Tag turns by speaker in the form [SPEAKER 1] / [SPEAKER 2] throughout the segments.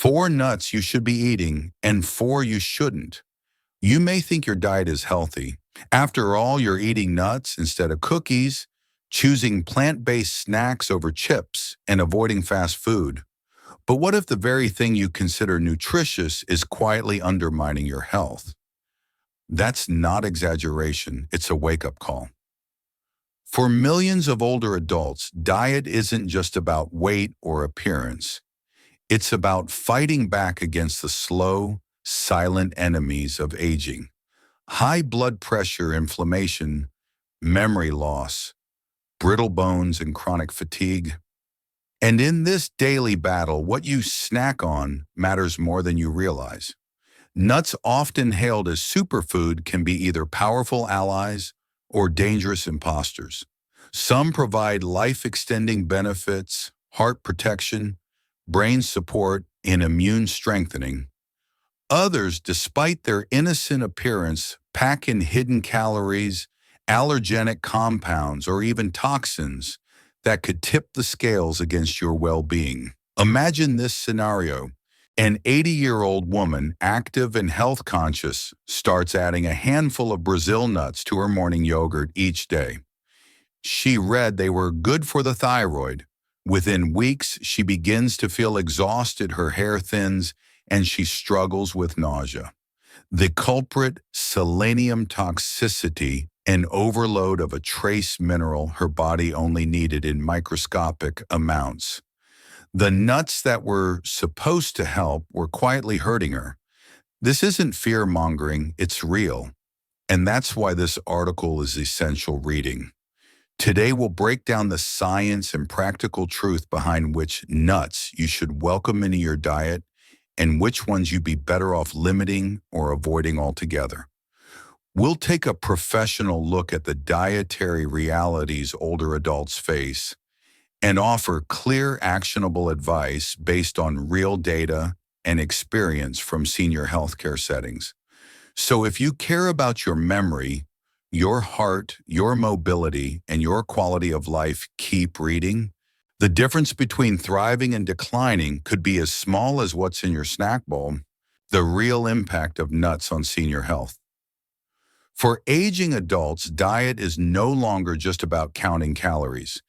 [SPEAKER 1] 4 nuts you should be eating and 4 you shouldn't. You may think your diet is healthy. After all, you're eating nuts instead of cookies, choosing plant-based snacks over chips, and avoiding fast food. But what if the very thing you consider nutritious is quietly undermining your health? That's not exaggeration, it's a wake-up call. For millions of older adults, diet isn't just about weight or appearance. It's about fighting back against the slow, silent enemies of aging. High blood pressure, inflammation, memory loss, brittle bones, and chronic fatigue. And in this daily battle, what you snack on matters more than you realize. Nuts, often hailed as superfood, can be either powerful allies or dangerous imposters. Some provide life-extending benefits, heart protection, brain support, and immune strengthening. Others, despite their innocent appearance, pack in hidden calories, allergenic compounds, or even toxins that could tip the scales against your well-being. Imagine this scenario. An 80-year-old woman, active and health-conscious, starts adding a handful of Brazil nuts to her morning yogurt each day. She read they were good for the thyroid. Within weeks, she begins to feel exhausted, her hair thins, and she struggles with nausea. The culprit, selenium toxicity, an overload of a trace mineral her body only needed in microscopic amounts. The nuts that were supposed to help were quietly hurting her. This isn't fear-mongering, it's real. And that's why this article is essential reading. Today we'll break down the science and practical truth behind which nuts you should welcome into your diet and which ones you'd be better off limiting or avoiding altogether. We'll take a professional look at the dietary realities older adults face and offer clear, actionable advice based on real data and experience from senior healthcare settings. So if you care about your memory, your heart, your mobility, and your quality of life, keep reading. The difference between thriving and declining could be as small as what's in your snack bowl. The real impact of nuts on senior health. For aging adults, diet is no longer just about counting calories.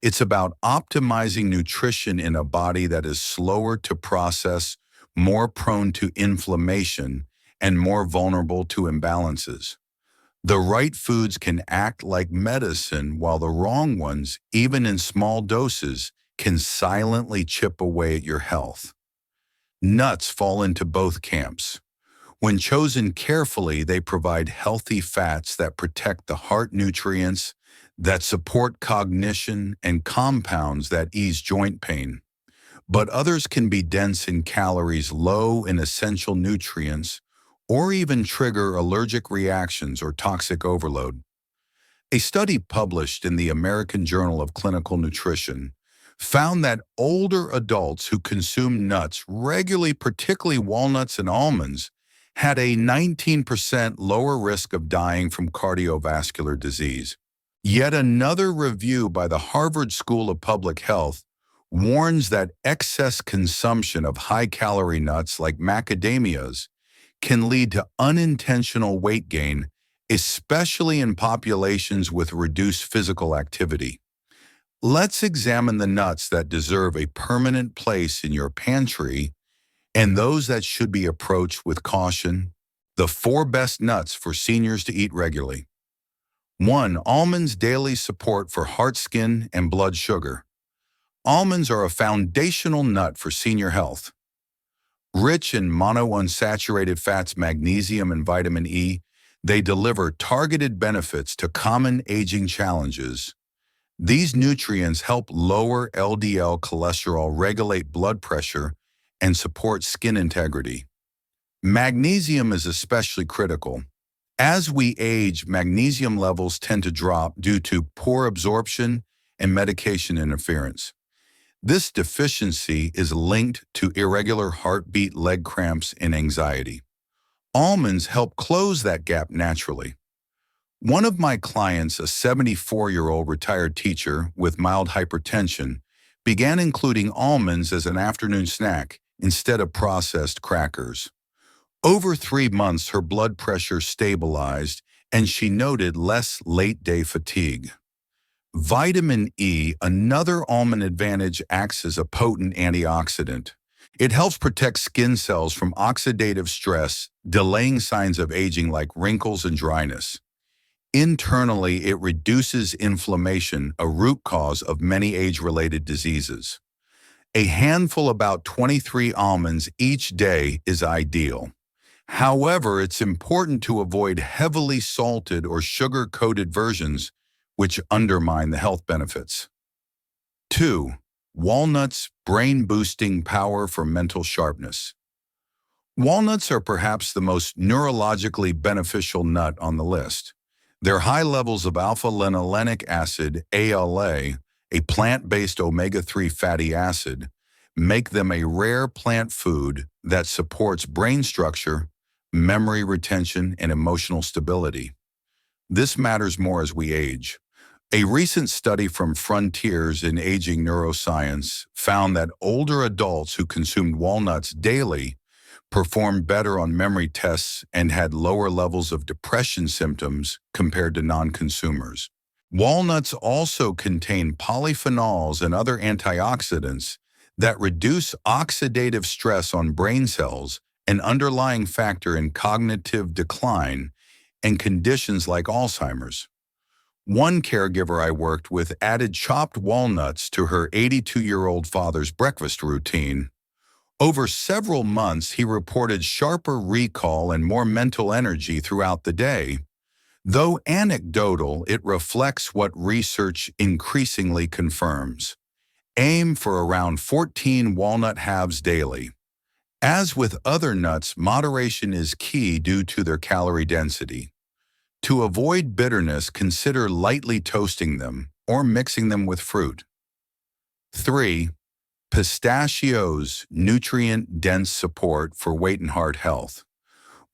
[SPEAKER 1] It's about optimizing nutrition in a body that is slower to process, more prone to inflammation, and more vulnerable to imbalances. The right foods can act like medicine, while the wrong ones, even in small doses, can silently chip away at your health. Nuts fall into both camps. When chosen carefully, they provide healthy fats that protect the heart, nutrients that support cognition, and compounds that ease joint pain. But others can be dense in calories, low in essential nutrients, or even trigger allergic reactions or toxic overload. A study published in the American Journal of Clinical Nutrition found that older adults who consume nuts regularly, particularly walnuts and almonds, had a 19% lower risk of dying from cardiovascular disease. Yet another review by the Harvard School of Public Health warns that excess consumption of high-calorie nuts like macadamias can lead to unintentional weight gain, especially in populations with reduced physical activity. Let's examine the nuts that deserve a permanent place in your pantry and those that should be approached with caution. The 4 best nuts for seniors to eat regularly. 1. Almonds, daily support for heart, skin, and blood sugar. Almonds are a foundational nut for senior health. Rich in monounsaturated fats, magnesium, and vitamin E, they deliver targeted benefits to common aging challenges. These nutrients help lower LDL cholesterol, regulate blood pressure, and support skin integrity. Magnesium is especially critical. As we age, magnesium levels tend to drop due to poor absorption and medication interference. This deficiency is linked to irregular heartbeat, leg cramps, and anxiety. Almonds help close that gap naturally. One of my clients, a 74-year-old retired teacher with mild hypertension, began including almonds as an afternoon snack instead of processed crackers. Over 3 months, her blood pressure stabilized, and she noted less late-day fatigue. Vitamin E, another almond advantage, acts as a potent antioxidant. It helps protect skin cells from oxidative stress, delaying signs of aging like wrinkles and dryness. Internally, it reduces inflammation, a root cause of many age-related diseases. A handful, about 23 almonds each day, is ideal. However, it's important to avoid heavily salted or sugar-coated versions, which undermine the health benefits. 2. Walnuts, brain-boosting power for mental sharpness. Walnuts are perhaps the most neurologically beneficial nut on the list. Their high levels of alpha-linolenic acid, ALA, a plant-based omega-3 fatty acid, make them a rare plant food that supports brain structure, memory retention, and emotional stability. This matters more as we age. A recent study from Frontiers in Aging Neuroscience found that older adults who consumed walnuts daily performed better on memory tests and had lower levels of depression symptoms compared to non-consumers. Walnuts also contain polyphenols and other antioxidants that reduce oxidative stress on brain cells, an underlying factor in cognitive decline and conditions like Alzheimer's. One caregiver I worked with added chopped walnuts to her 82-year-old father's breakfast routine. Over several months, he reported sharper recall and more mental energy throughout the day. Though anecdotal, it reflects what research increasingly confirms. Aim for around 14 walnut halves daily. As with other nuts, moderation is key due to their calorie density. To avoid bitterness, consider lightly toasting them or mixing them with fruit. 3. Pistachios, nutrient-dense support for weight and heart health.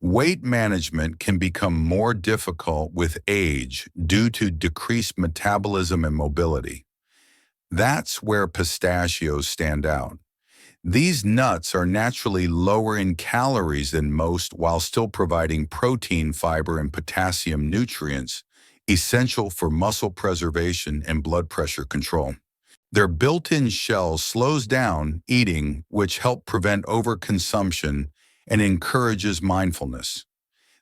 [SPEAKER 1] Weight management can become more difficult with age due to decreased metabolism and mobility. That's where pistachios stand out. These nuts are naturally lower in calories than most while still providing protein, fiber, and potassium nutrients essential for muscle preservation and blood pressure control. Their built-in shell slows down eating, which helps prevent overconsumption and encourages mindfulness.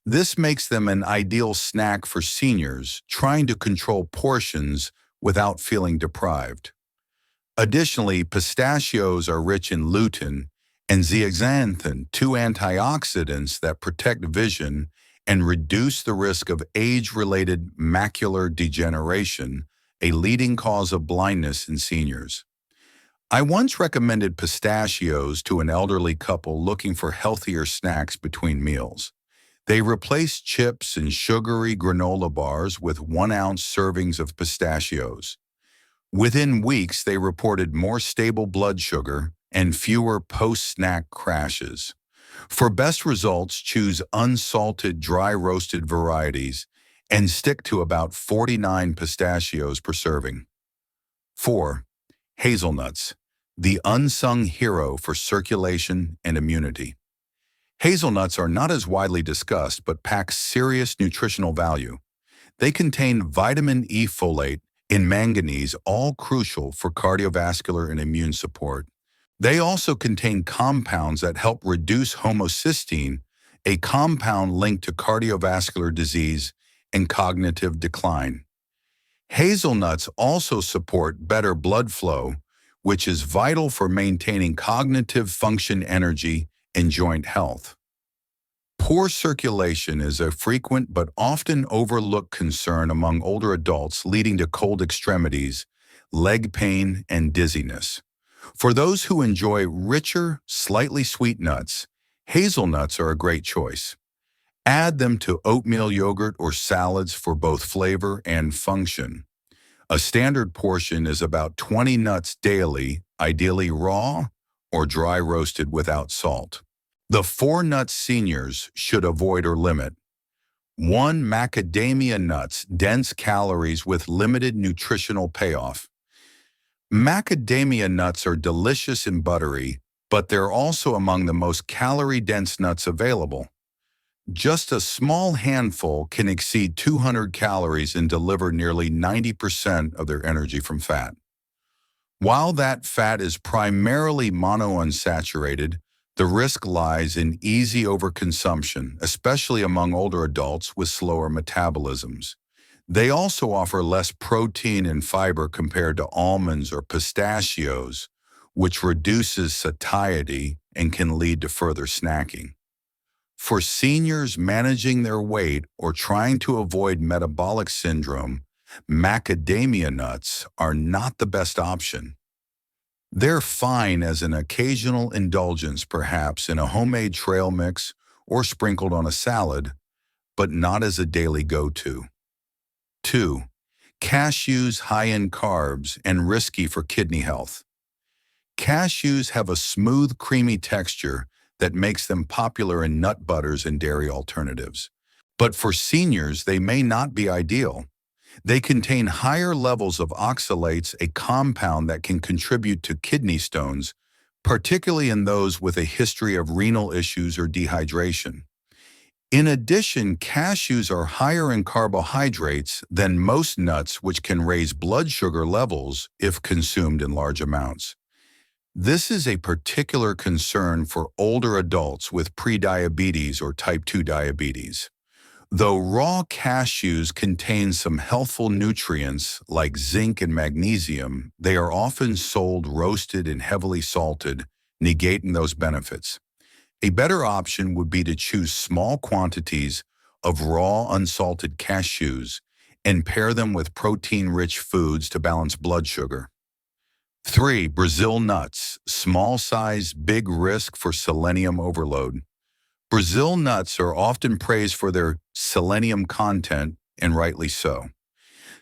[SPEAKER 1] This makes them an ideal snack for seniors trying to control portions without feeling deprived. Additionally, pistachios are rich in lutein and zeaxanthin, two antioxidants that protect vision and reduce the risk of age-related macular degeneration, a leading cause of blindness in seniors. I once recommended pistachios to an elderly couple looking for healthier snacks between meals. They replaced chips and sugary granola bars with 1-ounce servings of pistachios. Within weeks, they reported more stable blood sugar and fewer post-snack crashes. For best results, choose unsalted, dry-roasted varieties and stick to about 49 pistachios per serving. 4. Hazelnuts, the unsung hero for circulation and immunity. Hazelnuts are not as widely discussed but pack serious nutritional value. They contain vitamin E, folate, and manganese, all crucial for cardiovascular and immune support. They also contain compounds that help reduce homocysteine, a compound linked to cardiovascular disease and cognitive decline. Hazelnuts also support better blood flow, which is vital for maintaining cognitive function, energy, and joint health. Poor circulation is a frequent but often overlooked concern among older adults, leading to cold extremities, leg pain, and dizziness. For those who enjoy richer, slightly sweet nuts, hazelnuts are a great choice. Add them to oatmeal yogurt or salads for both flavor and function. A standard portion is about 20 nuts daily, ideally raw or dry roasted without salt. The 4 nuts seniors should avoid or limit. 1. Macadamia nuts, dense calories with limited nutritional payoff. Macadamia nuts are delicious and buttery, but they're also among the most calorie-dense nuts available. Just a small handful can exceed 200 calories and deliver nearly 90% of their energy from fat. While that fat is primarily monounsaturated, the risk lies in easy overconsumption, especially among older adults with slower metabolisms. They also offer less protein and fiber compared to almonds or pistachios, which reduces satiety and can lead to further snacking. For seniors managing their weight or trying to avoid metabolic syndrome, macadamia nuts are not the best option. They're fine as an occasional indulgence, perhaps in a homemade trail mix or sprinkled on a salad, but not as a daily go-to. 2. Cashews high in carbs and risky for kidney health. Cashews have a smooth, creamy texture that makes them popular in nut butters and dairy alternatives. But for seniors, they may not be ideal. They contain higher levels of oxalates, a compound that can contribute to kidney stones, particularly in those with a history of renal issues or dehydration. In addition, cashews are higher in carbohydrates than most nuts, which can raise blood sugar levels if consumed in large amounts. This is a particular concern for older adults with prediabetes or type 2 diabetes. Though raw cashews contain some healthful nutrients like zinc and magnesium, they are often sold roasted and heavily salted, negating those benefits. A better option would be to choose small quantities of raw unsalted cashews and pair them with protein-rich foods to balance blood sugar. 3. Brazil nuts, small size, big risk for selenium overload. Brazil nuts are often praised for their selenium content, and rightly so.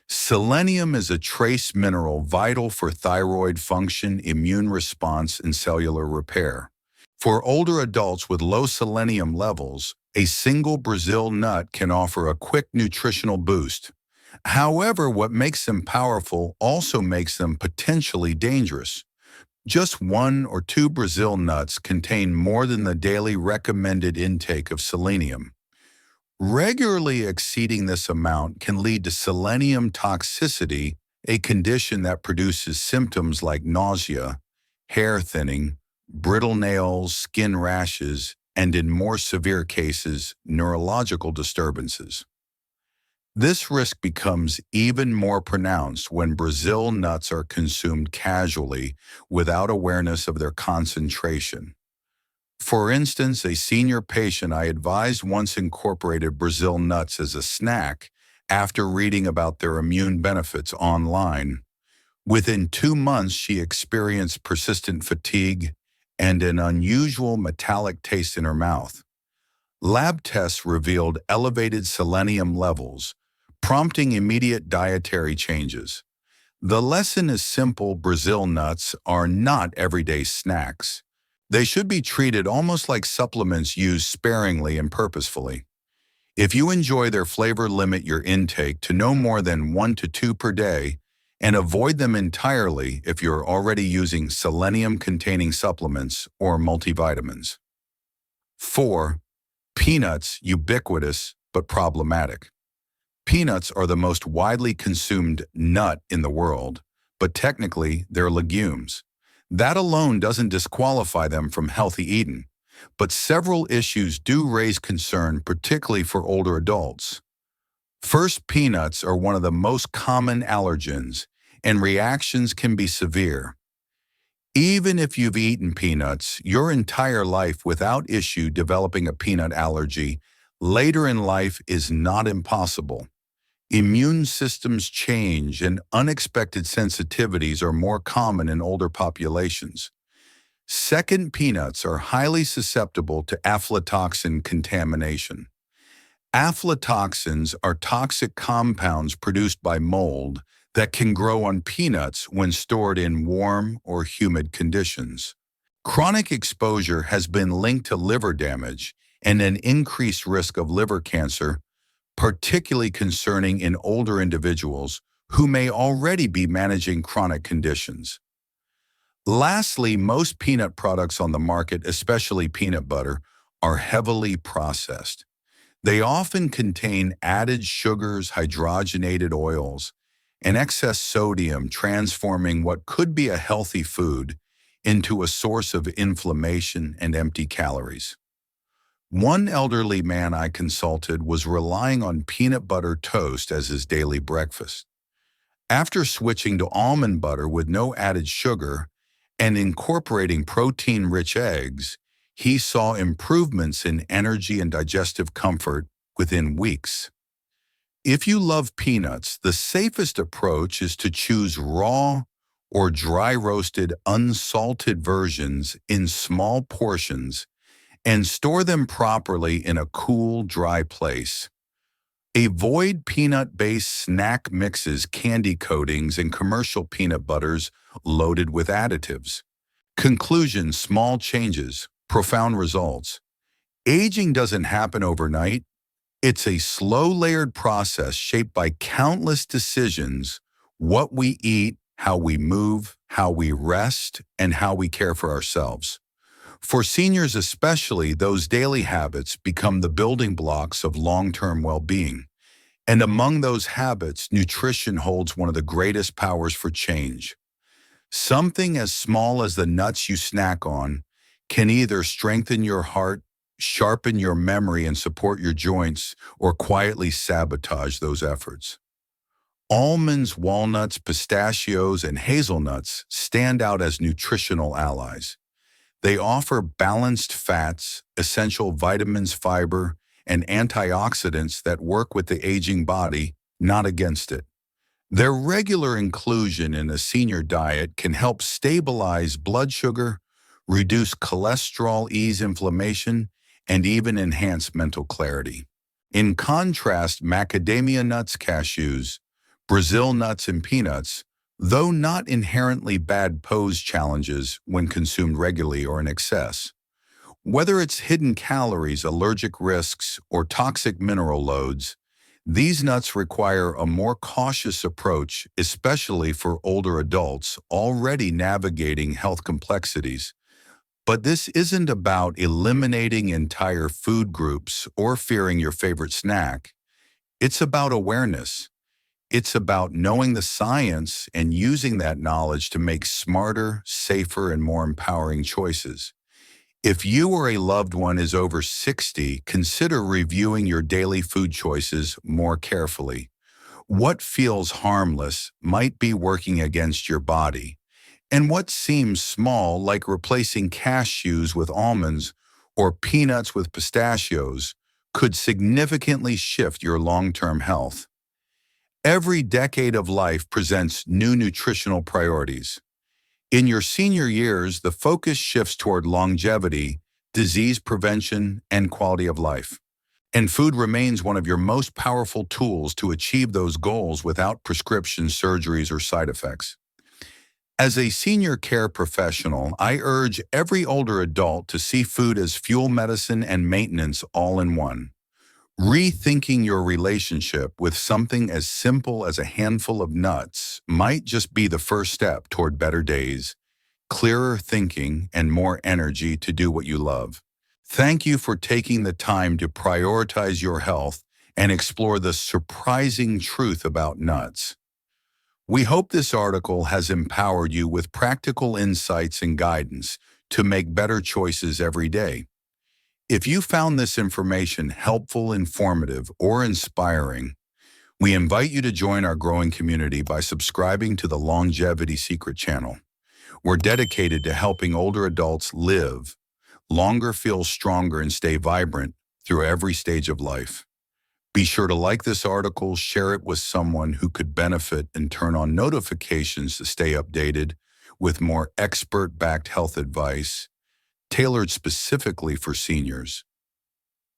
[SPEAKER 1] Selenium is a trace mineral vital for thyroid function, immune response, and cellular repair. For older adults with low selenium levels, a single Brazil nut can offer a quick nutritional boost. However, what makes them powerful also makes them potentially dangerous. Just 1 or 2 Brazil nuts contain more than the daily recommended intake of selenium. Regularly exceeding this amount can lead to selenium toxicity, a condition that produces symptoms like nausea, hair thinning, brittle nails, skin rashes, and in more severe cases, neurological disturbances. This risk becomes even more pronounced when Brazil nuts are consumed casually without awareness of their concentration. For instance, a senior patient I advised once incorporated Brazil nuts as a snack after reading about their immune benefits online. Within 2 months, she experienced persistent fatigue and an unusual metallic taste in her mouth. Lab tests revealed elevated selenium levels, prompting immediate dietary changes. The lesson is simple: Brazil nuts are not everyday snacks. They should be treated almost like supplements used sparingly and purposefully. If you enjoy their flavor, limit your intake to no more than 1 to 2 per day, and avoid them entirely if you're already using selenium-containing supplements or multivitamins. 4. Peanuts, ubiquitous but problematic. Peanuts are the most widely consumed nut in the world, but technically they're legumes. That alone doesn't disqualify them from healthy eating, but several issues do raise concern, particularly for older adults. First, peanuts are one of the most common allergens, and reactions can be severe. Even if you've eaten peanuts your entire life without issue developing a peanut allergy, later in life is not impossible. Immune systems change and unexpected sensitivities are more common in older populations. Second, peanuts are highly susceptible to aflatoxin contamination. Aflatoxins are toxic compounds produced by mold that can grow on peanuts when stored in warm or humid conditions. Chronic exposure has been linked to liver damage and an increased risk of liver cancer, particularly concerning in older individuals who may already be managing chronic conditions. Lastly, most peanut products on the market, especially peanut butter, are heavily processed. They often contain added sugars, hydrogenated oils, and excess sodium, transforming what could be a healthy food into a source of inflammation and empty calories. One elderly man I consulted was relying on peanut butter toast as his daily breakfast. After switching to almond butter with no added sugar and incorporating protein-rich eggs, he saw improvements in energy and digestive comfort within weeks. If you love peanuts, the safest approach is to choose raw or dry-roasted unsalted versions in small portions and store them properly in a cool, dry place. Avoid peanut-based snack mixes, candy coatings, and commercial peanut butters loaded with additives. Conclusion: small changes, profound results. Aging doesn't happen overnight. It's a slow layered process shaped by countless decisions: what we eat, how we move, how we rest, and how we care for ourselves. For seniors especially, those daily habits become the building blocks of long-term well-being. And among those habits, nutrition holds one of the greatest powers for change. Something as small as the nuts you snack on can either strengthen your heart, sharpen your memory, and support your joints, or quietly sabotage those efforts. Almonds, walnuts, pistachios, and hazelnuts stand out as nutritional allies. They offer balanced fats, essential vitamins, fiber, and antioxidants that work with the aging body, not against it. Their regular inclusion in a senior diet can help stabilize blood sugar, reduce cholesterol, ease inflammation, and even enhance mental clarity. In contrast, macadamia nuts, cashews, Brazil nuts, and peanuts, though not inherently bad, pose challenges when consumed regularly or in excess. Whether it's hidden calories, allergic risks, or toxic mineral loads, these nuts require a more cautious approach, especially for older adults already navigating health complexities. But this isn't about eliminating entire food groups or fearing your favorite snack. It's about awareness. It's about knowing the science and using that knowledge to make smarter, safer, and more empowering choices. If you or a loved one is over 60, consider reviewing your daily food choices more carefully. What feels harmless might be working against your body, and what seems small, like replacing cashews with almonds or peanuts with pistachios, could significantly shift your long-term health. Every decade of life presents new nutritional priorities. In your senior years, the focus shifts toward longevity, disease prevention, and quality of life. And food remains one of your most powerful tools to achieve those goals without prescription surgeries or side effects. As a senior care professional, I urge every older adult to see food as fuel, medicine, and maintenance all in one. Rethinking your relationship with something as simple as a handful of nuts might just be the first step toward better days, clearer thinking, and more energy to do what you love. Thank you for taking the time to prioritize your health and explore the surprising truth about nuts. We hope this article has empowered you with practical insights and guidance to make better choices every day. If you found this information helpful, informative, or inspiring, we invite you to join our growing community by subscribing to the Longevity Secret channel. We're dedicated to helping older adults live longer, feel stronger, and stay vibrant through every stage of life. Be sure to like this article, share it with someone who could benefit, and turn on notifications to stay updated with more expert-backed health advice tailored specifically for seniors.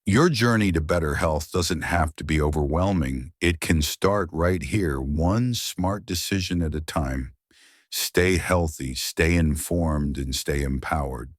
[SPEAKER 1] Your journey to better health doesn't have to be overwhelming. It can start right here, one smart decision at a time. Stay healthy, stay informed, and stay empowered.